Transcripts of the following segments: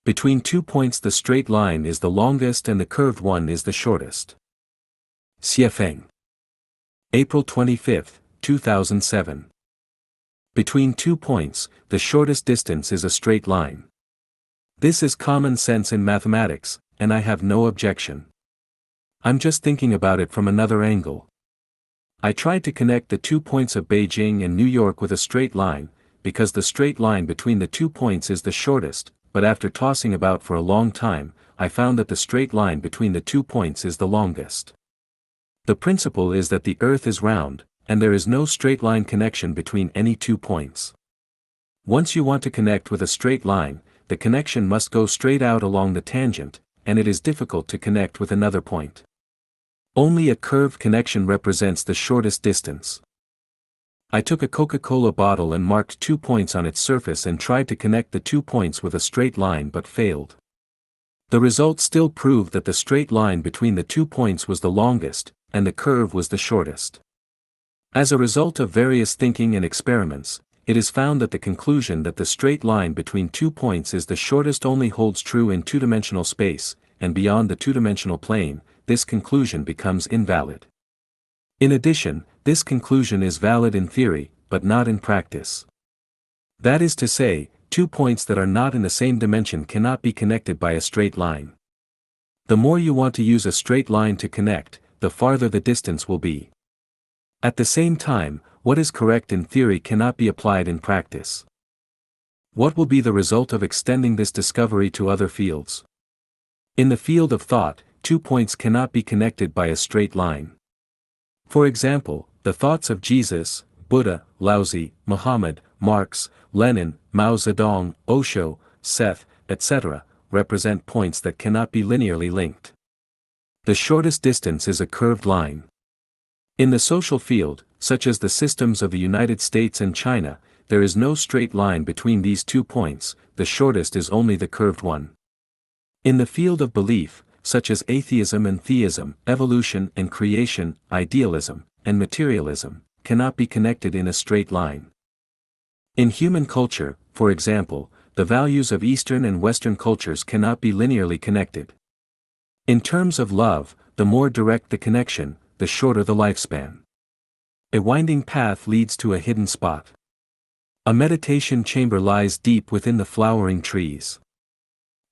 Between 2 points the straight line is the longest and the curved one is the shortest. Xiefeng. April 25, 2007. Between 2 points, the shortest distance is a straight line. This is common sense in mathematics, and I have no objection. I'm just thinking about it from another angle. I tried to connect the 2 points of Beijing and New York with a straight line, because the straight line between the 2 points is the shortest, but after tossing about for a long time, I found that the straight line between the 2 points is the longest. The principle is that the Earth is round, and there is no straight line connection between any 2 points. Once you want to connect with a straight line, the connection must go straight out along the tangent, and it is difficult to connect with another point. Only a curved connection represents the shortest distance. I took a Coca-Cola bottle and marked 2 points on its surface and tried to connect the 2 points with a straight line but failed. The result still proved that the straight line between the 2 points was the longest, and the curve was the shortest. As a result of various thinking and experiments, it is found that the conclusion that the straight line between 2 points is the shortest only holds true in two-dimensional space, and beyond the two-dimensional plane, this conclusion becomes invalid. In addition, this conclusion is valid in theory, but not in practice. That is to say, 2 points that are not in the same dimension cannot be connected by a straight line. The more you want to use a straight line to connect, the farther the distance will be. At the same time, what is correct in theory cannot be applied in practice. What will be the result of extending this discovery to other fields? In the field of thought, 2 points cannot be connected by a straight line. For example, the thoughts of Jesus, Buddha, Laozi, Muhammad, Marx, Lenin, Mao Zedong, Osho, Seth, etc., represent points that cannot be linearly linked. The shortest distance is a curved line. In the social field, such as the systems of the United States and China, there is no straight line between these 2 points, the shortest is only the curved one. In the field of belief, such as atheism and theism, evolution and creation, idealism, and materialism, cannot be connected in a straight line. In human culture, for example, the values of Eastern and Western cultures cannot be linearly connected. In terms of love, the more direct the connection, the shorter the lifespan. A winding path leads to a hidden spot. A meditation chamber lies deep within the flowering trees.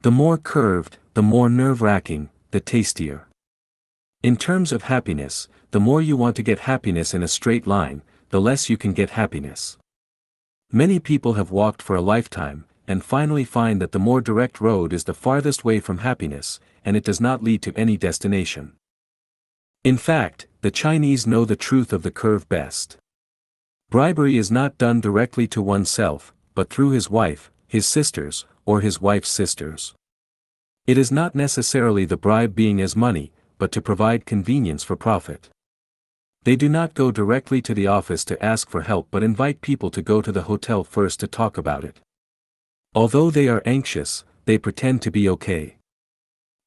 The more curved, the more nerve-wracking, the tastier. In terms of happiness, the more you want to get happiness in a straight line, the less you can get happiness. Many people have walked for a lifetime, and finally find that the more direct road is the farthest way from happiness, and it does not lead to any destination. In fact, the Chinese know the truth of the curve best. Bribery is not done directly to oneself, but through his wife, his sisters, or his wife's sisters. It is not necessarily the bribe being as money, but to provide convenience for profit. They do not go directly to the office to ask for help but invite people to go to the hotel first to talk about it. Although they are anxious, they pretend to be okay.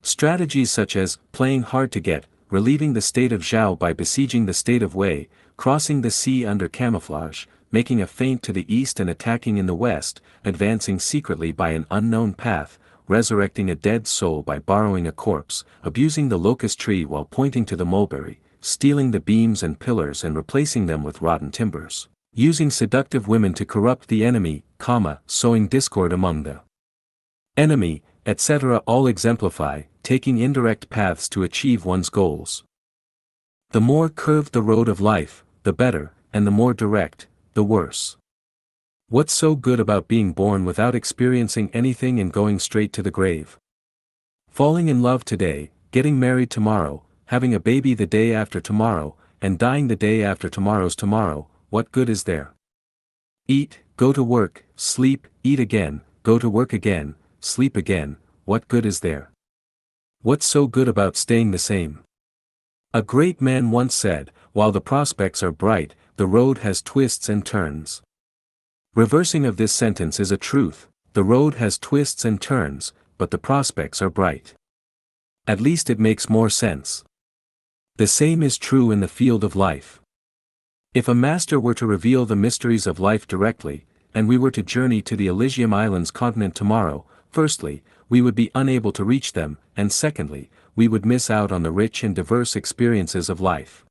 Strategies such as playing hard to get, relieving the state of Zhao by besieging the state of Wei, crossing the sea under camouflage, making a feint to the east and attacking in the west, advancing secretly by an unknown path, resurrecting a dead soul by borrowing a corpse, abusing the locust tree while pointing to the mulberry, stealing the beams and pillars and replacing them with rotten timbers, using seductive women to corrupt the enemy, sowing discord among the enemy, etc. all exemplify taking indirect paths to achieve one's goals. The more curved the road of life, the better, and the more direct, the worse. What's so good about being born without experiencing anything and going straight to the grave? Falling in love today, getting married tomorrow, having a baby the day after tomorrow, and dying the day after tomorrow's tomorrow, what good is there? Eat, go to work, sleep, eat again, go to work again, sleep again, what good is there? What's so good about staying the same? A great man once said, while the prospects are bright, the road has twists and turns. Reversing of this sentence is a truth, the road has twists and turns, but the prospects are bright. At least it makes more sense. The same is true in the field of life. If a master were to reveal the mysteries of life directly, and we were to journey to the Elysium Islands continent tomorrow, firstly, we would be unable to reach them, and secondly, we would miss out on the rich and diverse experiences of life.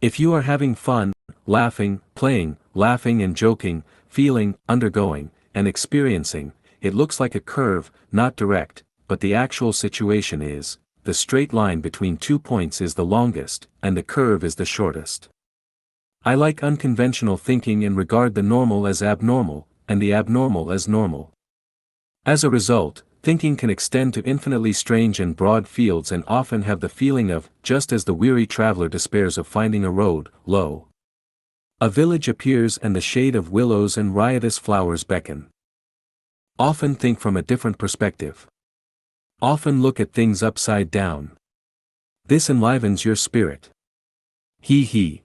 If you are having fun, laughing, playing, laughing and joking, feeling, undergoing, and experiencing, it looks like a curve, not direct, but the actual situation is, the straight line between 2 points is the longest, and the curve is the shortest. I like unconventional thinking and regard the normal as abnormal, and the abnormal as normal. As a result, thinking can extend to infinitely strange and broad fields and often have the feeling of, just as the weary traveler despairs of finding a road, lo! A village appears and the shade of willows and riotous flowers beckon. Often think from a different perspective. Often look at things upside down. This enlivens your spirit. He.